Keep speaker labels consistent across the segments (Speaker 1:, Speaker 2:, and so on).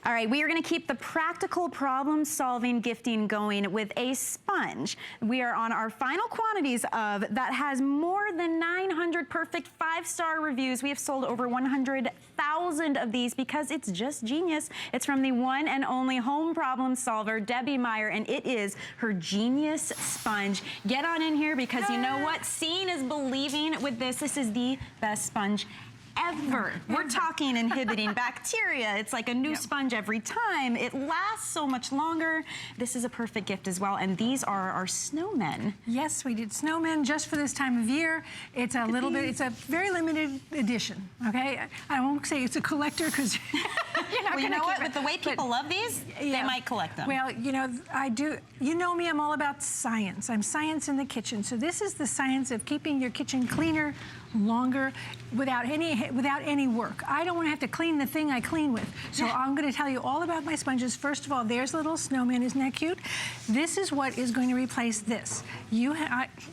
Speaker 1: All right, we are gonna keep the practical problem-solving gifting going with a sponge. We are on our final quantities of that has more than 900 perfect 5-star reviews. We have sold over 100,000 of these because it's just genius. It's from the one and only home problem solver, Debbie Meyer, and it is her Genius Sponge. Get on in here because you know what? Seeing is believing with this. This is the best sponge ever. We're talking inhibiting bacteria. It's like a new sponge every time. It lasts so much longer. This is a perfect gift as well. And these are our snowmen.
Speaker 2: Yes, we did snowmen just for this time of year. It's a little bit, it's a very limited edition, okay? I won't say it's a collector because you're not
Speaker 1: well, you know what?
Speaker 2: It.
Speaker 1: With the way people love these, they might collect them.
Speaker 2: Well, you know, I do. You know me, I'm all about science. I'm science in the kitchen. So this is the science of keeping your kitchen cleaner longer without any work. I don't want to have to clean the thing I clean with. So I'm going to tell you all about my sponges. First of all, there's a little snowman. Isn't that cute? This is what is going to replace this. You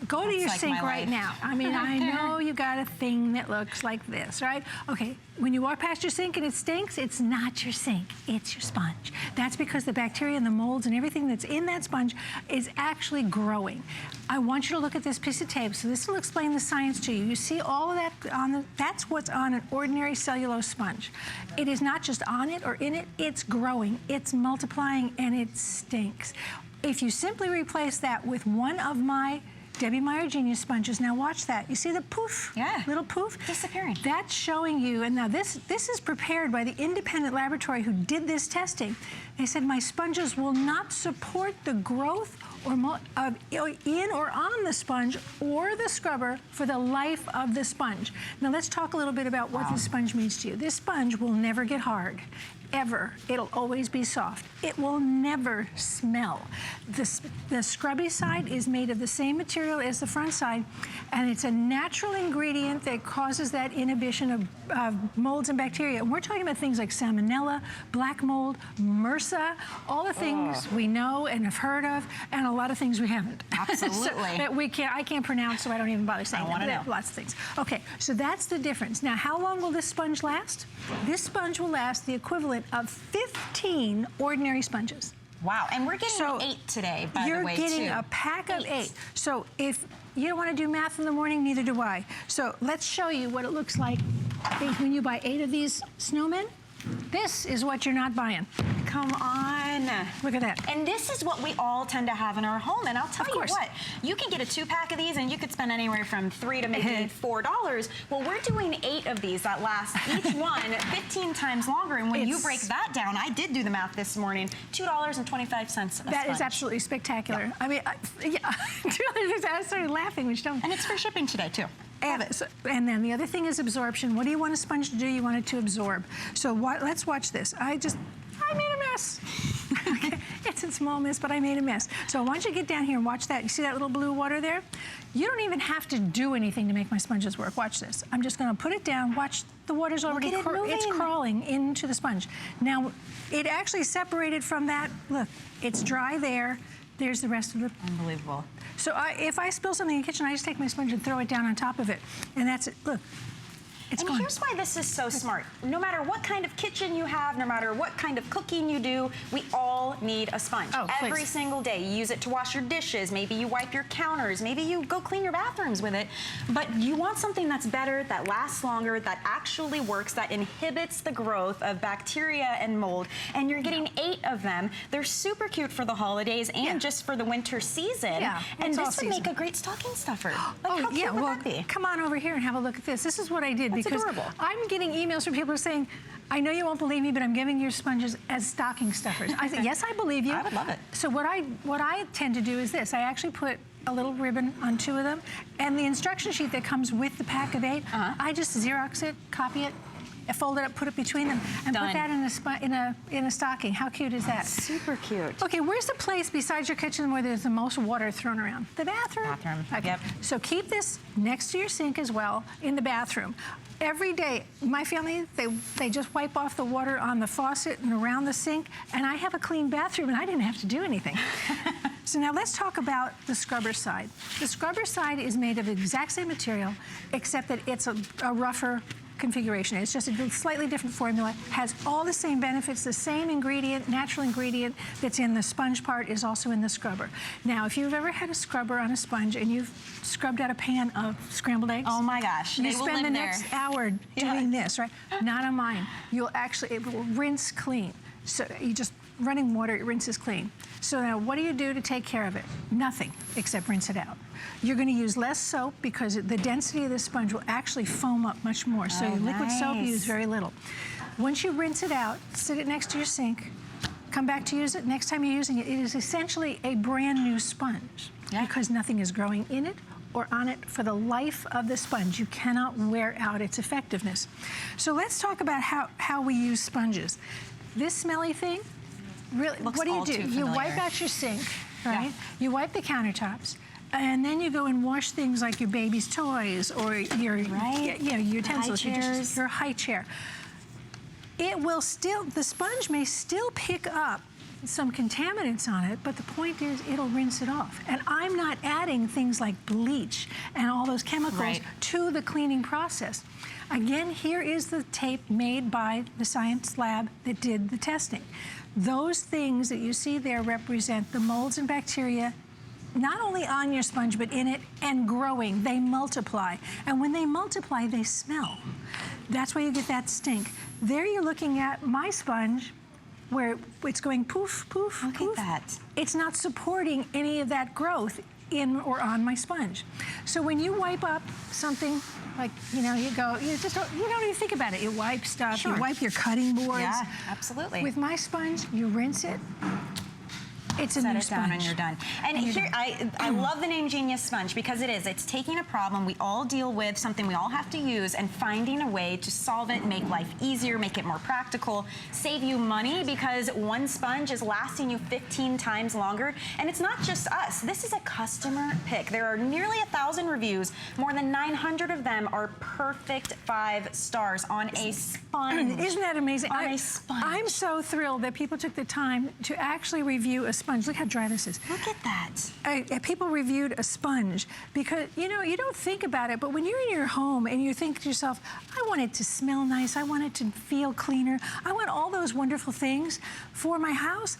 Speaker 2: go to your sink right now. I mean, I know you got a thing that looks like this, right? Okay, when you walk past your sink and it stinks, it's not your sink, it's your sponge. That's because the bacteria and the molds and everything that's in that sponge is actually growing. I want you to look at this piece of tape. So this will explain the science to you. You see all of that on the, that's what's on an ordinary cellulose sponge. It is not just on it or in it, it's growing, it's multiplying, and it stinks. If you simply replace that with one of my Debbie Meyer Genius Sponges, now watch that. You see the poof?
Speaker 1: Yeah.
Speaker 2: Little poof?
Speaker 1: Disappearing.
Speaker 2: That's showing you, and now this is prepared by the independent laboratory who did this testing. They said my sponges will not support the growth or in or on the sponge or the scrubber for the life of the sponge. Now let's talk a little bit about what this sponge means to you. This sponge will never get hard. Ever. It'll always be soft. It will never smell. The scrubby side is made of the same material as the front side, and it's a natural ingredient that causes that inhibition of molds and bacteria. And we're talking about things like salmonella, black mold, MRSA, all the things we know and have heard of, and a lot of things we haven't.
Speaker 1: Absolutely.
Speaker 2: So that I can't pronounce, so I don't even bother saying that. Lots of things. Okay, so that's the difference. Now, how long will this sponge last? This sponge will last the equivalent of 15 ordinary sponges.
Speaker 1: Wow, and we're getting 8 today, by the way,
Speaker 2: You're getting a pack of 8. So if you don't want to do math in the morning, neither do I. So let's show you what it looks like when you buy 8 of these snowmen. This is what you're not buying.
Speaker 1: Come on.
Speaker 2: Look at that.
Speaker 1: And this is what we all tend to have in our home. And I'll tell you what, you can get a 2-pack of these and you could spend anywhere from $3 to maybe $4. Well, we're doing 8 of these that last each one 15 times longer. And when you break that down, I did do the math this morning, $2.25
Speaker 2: That is absolutely spectacular. I mean, I started laughing when you told me.
Speaker 1: And it's free shipping today, too.
Speaker 2: And then the other thing is absorption. What do you want a sponge to do? You want it to absorb. So let's watch this. I made a mess. Okay. It's a small mess, but I made a mess. So I want you to get down here and watch that. You see that little blue water there? You don't even have to do anything to make my sponges work. Watch this. I'm just going to put it down. Watch, the water's already it's crawling into the sponge. Now, it actually separated from that. Look, it's dry there. There's the rest of the...
Speaker 1: Unbelievable.
Speaker 2: So if I spill something in the kitchen, I just take my sponge and throw it down on top of it. And that's it. Look. It's gone.
Speaker 1: Here's why this is so smart. No matter what kind of kitchen you have, no matter what kind of cooking you do, we all need a sponge. Every single day. You use it to wash your dishes. Maybe you wipe your counters. Maybe you go clean your bathrooms with it. But you want something that's better, that lasts longer, that actually works, that inhibits the growth of bacteria and mold. And you're getting 8 of them. They're super cute for the holidays and just for the winter season. And this would make a great stocking stuffer. Like, how cute would that be?
Speaker 2: Come on over here and have a look at this. This is what I did.
Speaker 1: That's
Speaker 2: because
Speaker 1: adorable.
Speaker 2: I'm getting emails from people who are saying, I know you won't believe me, but I'm giving your sponges as stocking stuffers. I said, yes, I believe you.
Speaker 1: I would love it.
Speaker 2: So what I tend to do is this. I actually put a little ribbon on 2 of them, and the instruction sheet that comes with the pack of 8, I just Xerox it, copy it, fold it up, put it between them, and put that in a stocking. How cute is that?
Speaker 1: Super cute.
Speaker 2: Okay, where's the place besides your kitchen where there's the most water thrown around? The bathroom.
Speaker 1: Bathroom.
Speaker 2: Okay.
Speaker 1: Yep.
Speaker 2: So keep this next to your sink as well in the bathroom. Every day, my family, they just wipe off the water on the faucet and around the sink, and I have a clean bathroom, and I didn't have to do anything. So now let's talk about the scrubber side. The scrubber side is made of the exact same material, except that it's a rougher configuration. It's just a slightly different formula, has all the same benefits, the same ingredient, natural ingredient that's in the sponge part is also in the scrubber. Now, if you've ever had a scrubber on a sponge and you've scrubbed out a pan of scrambled eggs,
Speaker 1: oh my gosh,
Speaker 2: you spend the next hour doing this, right? Not on mine. You'll actually, it will rinse clean. So you just, running water, it rinses clean. So now what do you do to take care of it? Nothing, except rinse it out. You're going to use less soap because the density of the sponge will actually foam up much more. So your liquid soap, you use very little. Once you rinse it out, sit it next to your sink, come back to use it. Next time you're using it, it is essentially a brand new sponge because nothing is growing in it or on it for the life of the sponge. You cannot wear out its effectiveness. So let's talk about how we use sponges. This smelly thing, really, what do you do? You wipe out your sink, right? Yeah. You wipe the countertops, and then you go and wash things like your baby's toys or your utensils, your high chair. It will still, the sponge may still pick up some contaminants on it, but the point is it'll rinse it off. And I'm not adding things like bleach and all those chemicals to the cleaning process. Again, here is the tape made by the science lab that did the testing. Those things that you see there represent the molds and bacteria not only on your sponge, but in it and growing. They multiply. And when they multiply, they smell. That's why you get that stink. There you're looking at my sponge where it's going poof, poof, poof.
Speaker 1: Look at that.
Speaker 2: It's not supporting any of that growth in or on my sponge. So when you wipe up something, like, you know, you don't even think about it. You wipe stuff, you wipe your cutting boards.
Speaker 1: Yeah, absolutely.
Speaker 2: With my sponge, you rinse it. It's a new sponge. Set it down
Speaker 1: and you're done. And here, I love the name Genius Sponge because it is. It's taking a problem we all deal with, something we all have to use, and finding a way to solve it, make life easier, make it more practical, save you money because one sponge is lasting you 15 times longer. And it's not just us. This is a customer pick. There are nearly 1,000 reviews. More than 900 of them are perfect 5 stars on a sponge.
Speaker 2: Isn't that amazing?
Speaker 1: On a sponge.
Speaker 2: I'm so thrilled that people took the time to actually review a sponge. Look how dry this is.
Speaker 1: Look at that.
Speaker 2: People reviewed a sponge because, you know, you don't think about it, but when you're in your home and you think to yourself, I want it to smell nice, I want it to feel cleaner, I want all those wonderful things for my house,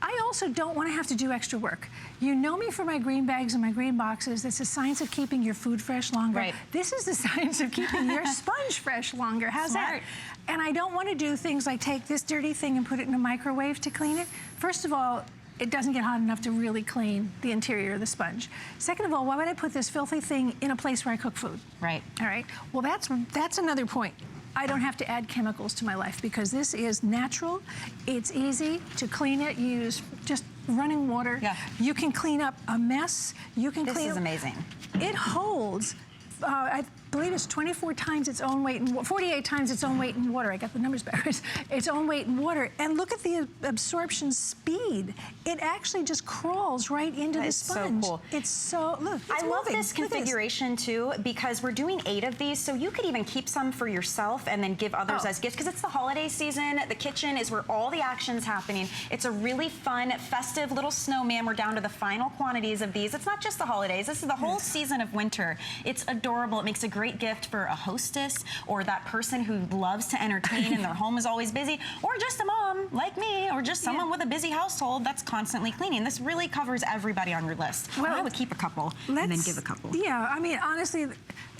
Speaker 2: I also don't want to have to do extra work. You know me for my green bags and my green boxes. It's the science of keeping your food fresh longer.
Speaker 1: Right.
Speaker 2: This is the science of keeping your sponge fresh longer. How's that? And I don't want to do things like take this dirty thing and put it in a microwave to clean it. First of all, it doesn't get hot enough to really clean the interior of the sponge. Second of all, why would I put this filthy thing in a place where I cook food?
Speaker 1: Right.
Speaker 2: All right. Well, that's another point. I don't have to add chemicals to my life because this is natural. It's easy to clean it. You use just running water. Yeah. You can clean up a mess. You can clean.
Speaker 1: This is amazing.
Speaker 2: It holds. I believe it's 24 times its own weight in 48 times its own weight in water. I got the numbers backwards. Its own weight in water. And look at the absorption speed. It actually just crawls right into the sponge.
Speaker 1: So cool.
Speaker 2: It's so, look, it's
Speaker 1: I love this configuration too because we're doing 8 of these, so you could even keep some for yourself and then give others as gifts because it's the holiday season. The kitchen is where all the action's happening. It's a really fun, festive little snowman. We're down to the final quantities of these. It's not just the holidays. This is the whole season of winter. It's adorable. It makes a great gift for a hostess or that person who loves to entertain and their home is always busy, or just a mom like me, or just someone with a busy household that's constantly cleaning. This really covers everybody on your list. Well, I would keep a couple and then give a couple.
Speaker 2: Yeah, I mean, honestly,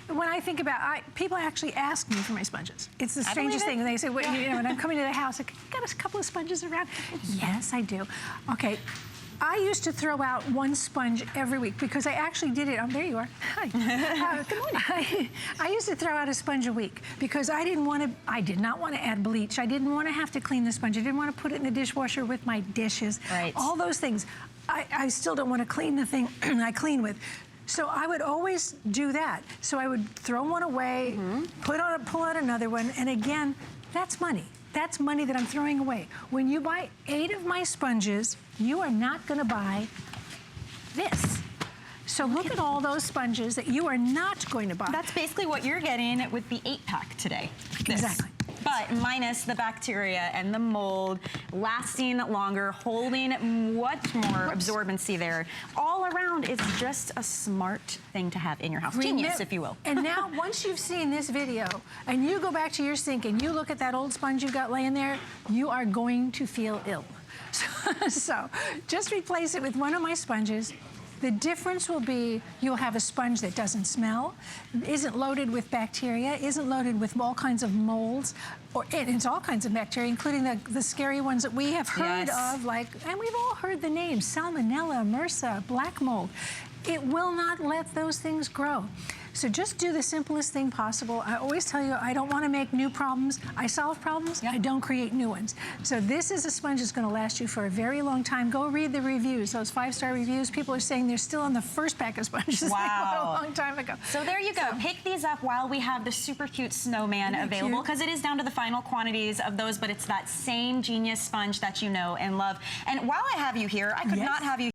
Speaker 2: when I think about people actually ask me for my sponges. It's the strangest thing. They say, well, you know, when I'm coming to the house, like, you got a couple of sponges around? Yes, I do. Okay. I used to throw out 1 sponge every week because I actually did it. Oh, there you are. Hi. Good morning. I used to throw out a sponge a week because I did not want to add bleach. I didn't want to have to clean the sponge. I didn't want to put it in the dishwasher with my dishes. Right. All those things. I still don't want to clean the thing I clean with. So I would always do that. So I would throw one away, pull out another one, and again, that's money. That's money that I'm throwing away. When you buy 8 of my sponges, you are not going to buy this. So look at all those sponges that you are not going to buy.
Speaker 1: That's basically what you're getting with the 8-pack today.
Speaker 2: Exactly.
Speaker 1: but minus the bacteria and the mold, lasting longer, holding much more absorbency there. All around, it's just a smart thing to have in your house. Genius, if you will.
Speaker 2: And now, once you've seen this video, and you go back to your sink and you look at that old sponge you've got laying there, you are going to feel ill. So just replace it with one of my sponges. The difference will be you'll have a sponge that doesn't smell, isn't loaded with bacteria, isn't loaded with all kinds of molds, and it's all kinds of bacteria, including the scary ones that we have heard of, and we've all heard the names, salmonella, MRSA, black mold. It will not let those things grow. So just do the simplest thing possible. I always tell you, I don't want to make new problems. I solve problems, I don't create new ones. So this is a sponge that's going to last you for a very long time. Go read the reviews, those 5-star reviews. People are saying they're still on the first pack of sponges they bought a long time ago.
Speaker 1: So there you go. Pick these up while we have the super cute snowman available, because it is down to the final quantities of those, but it's that same Genius sponge that you know and love. And while I have you here, I could not have you